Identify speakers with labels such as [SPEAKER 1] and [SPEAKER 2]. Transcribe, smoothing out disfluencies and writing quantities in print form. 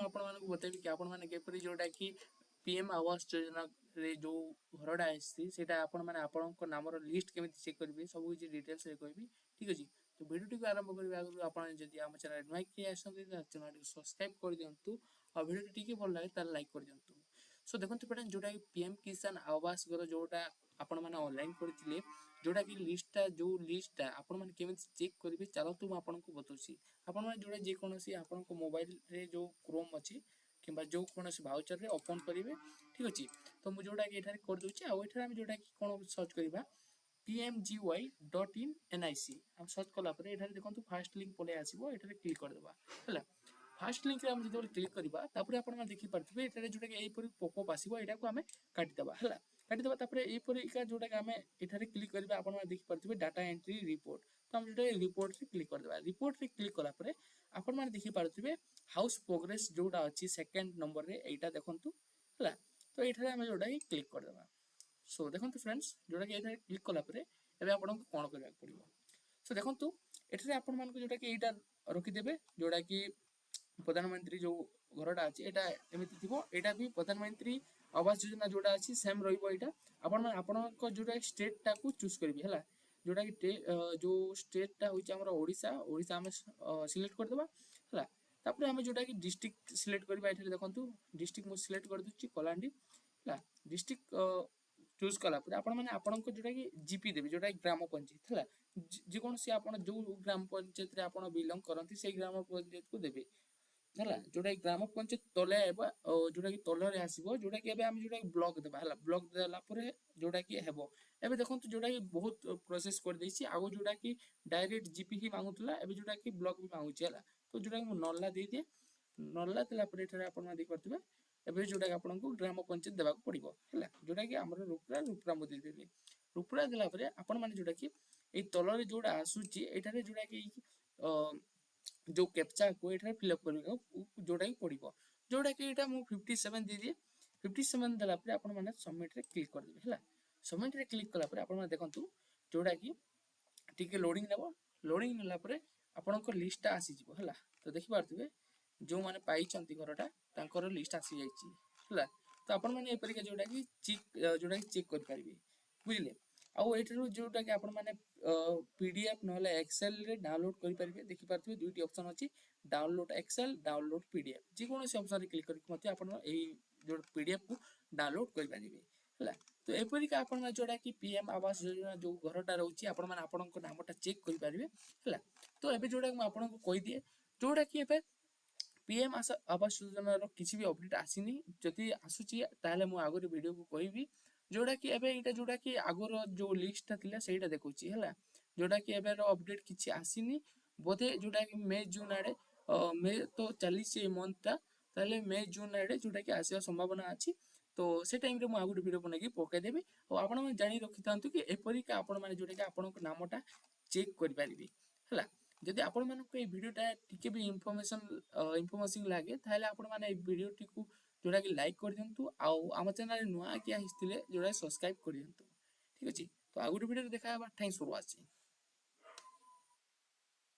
[SPEAKER 1] आपको बताइबी कि आपण माने केपरि जोटा कि पीएम आवास योजना रे जो घरटा आसी सेटा आपण माने आपणक नामर लिस्ट केमिति चेक करिवे सब किछि डिटेल्स रे कहबी ठीक अछि। तो वीडियो को आरंभ करबा आगु आपण जदि हम चैनल नुआ कि आसंती चैनल को सब्सक्राइब कर दियंतु और वीडियो टिके भल लागे तार लाइक कर दियंतु। सो देखंतु फ्रेंड्स जोटा कि पीएम किसान आवास घर जोटा आपण माने ऑनलाइन करथिले जोटा कि लिस्टटा जो लिस्टटा आपण माने केमिति चेक करिवे चलतु म आपन को बतौसी। आपण माने जोटा जे कोनोसी आपन को मोबाइल रे जो क्रोम अछि किंबा जो कोनोसी भाउचर रे ओपन करिवे ठीक अछि। तो मु जोटा कि एठारे कर दोछि आ एठारे हम जोटा कि कोन सर्च करिबा pmgy.in.nic हम सर्च कला पर एठारे देखंतु फर्स्ट लिंक पले आसीबो एठारे क्लिक कर देबा हला। फर्स्ट लिंक रे हम जदि क्लिक करबा तापर आपण माने देखि पारथिबे एठारे जोटा कि एई परि पॉपअप आसीबो एटा को हमें काटि देबा हला। काटि देबा तापर एई परि का जोटा कि हमें एठारे क्लिक करबा आपण माने देखि पारथिबे डाटा एंट्री रिपोर्ट। तो हम जोटा रिपोर्ट रे क्लिक कर देबा रिपोर्ट रे क्लिक कला पर आपण माने देखि पारथिबे हाउस प्रोग्रेस जोटा अछि सेकंड नंबर रे एटा देखंतु हला। तो एठारे हम जोटा कि क्लिक कर देबा। सो देखंतु फ्रेंड्स जोटा कि एठारे क्लिक कला पर एबे आपण को कोन करबा पड़िबो। सो देखंतु एठारे आपण मान को जोटा कि एटा रखि देबे जोटा कि प्रधानमंत्री जो घरटा अछि एटा एमिति थिबो एटा भी प्रधानमंत्री आवास योजना जोटा अछि सेम रहिबो एटा आपण मान आपण को जोटा स्टेट टा को चूज करबी हला। जोटा कि जो स्टेट टा होइछ हमर ओडिसा ओडिसा हम सिलेक्ट कर देबा हला। तापर हम जोटा कि डिस्ट्रिक्ट सिलेक्ट करबा एठारे देखंतु डिस्ट्रिक्ट मु सिलेक्ट कर दुछि कोलांडी हला। डिस्ट्रिक्ट चूज कला पर आपण माने आपण को जोटा कि जीपी देबे जोटा कि ग्राम पंचायत हला। जे कोन से आपण जो ग्राम पंचायत रे आपण बिलोंग करंती से ग्राम पंचायत को देबे हला। जोटा कि ग्राम पंचायत तले एबा जोटा कि तलरे आसीबो जोटा कि एबे हम जोटा कि ब्लॉक देबा हला। ब्लॉक देला परे जोटा कि हेबो एबे देखंतु जोटा कि बहुत प्रोसेस कर दैछि आगो जोटा कि डायरेक्ट जीपी ही मांगुतला एबे जोटा कि ब्लॉक भी मांगुछि हला। तो जोटा कि मु नल्ला दे दिए नल्ला देला परे एठारे आपण देख पारथिबे एबे जोटा कि आपण को ग्राम पंचायत देबा को पड़िबो हला। जोटा कि हमर रुपरा मु दे देबे रुपरा देला परे आपण माने जोटा कि ए तलरे जोटा आसुछि एठारे जोटा कि जो कैप्चा को एठारे फिलअप करबो जोटा कि पड़िबो जोटा कि एटा मु 57 दे दिए 57 देला परे आपण माने सबमिट रे क्लिक कर देबे हला। सबमिट रे क्लिक कला परे आपण माने देखंतु जोटा कि टिके लोडिंग नेबो लोडिंग नेला परे आपण को लिस्ट आसी जिवो हला। तो देखि पारथिबे जो माने पाइचंती घरटा तांकर लिस्ट आसी जाईची हला। तो आपण माने ए परिका जोटा कि चेक कर पारिबे बुझिले। आउ एठारु जोटा कि आपण माने पीडीएफ नहले एक्सेल रे डाउनलोड करि पारिबे देखि पारथिबे दुईटी ऑप्शन अछि डाउनलोड एक्सेल डाउनलोड पीडीएफ जे कोनोसी ऑप्शन रे क्लिक करके मते आपण एई जो पीडीएफ को डाउनलोड करि पारिबे हला। तो ए परिका आपण माने जोटा कि पीएम आवास योजना जो घरटा रहउची आपण माने आपणक नामटा चेक करि पारिबे हला। तो एबे जोटा कि म आपण को कहि दिए जोटा कि एबे पीएम आवास योजना रो किछि भी अपडेट आसीनी जति आसुची ताले मु आगरे वीडियो को कहबी जोटा कि एबे एटा जोटा कि आगोर जो लिस्ट थिला सेटा देखउची हला। जोटा कि एबे रो अपडेट किछि आसीनी बोधे जोटा कि मई जून आडे मई तो 40 ए मंथ ता ताले मई जून आडे जोटा कि आसीया संभावना अछि। तो से टाइम रे मु आगुड वीडियो बनै कि पकै देबी और आपण माने जानि रखितांतु कि एपरि का आपण माने जोटा कि आपण को नामटा चेक करि पारिबे हला। जदि आपण मानको ए वीडियोटा टिके भी इन्फॉर्मेशन लागे ताले आपण माने ए वीडियो टिकु जोटा कि लाइक कर दियंतु आउ आम चैनल नुआ कि आइथिले जोटा सब्सक्राइब कर दियंतु ठीक अछि। तो आगुड वीडियो देखा थैंक्स फॉर वाचिंग।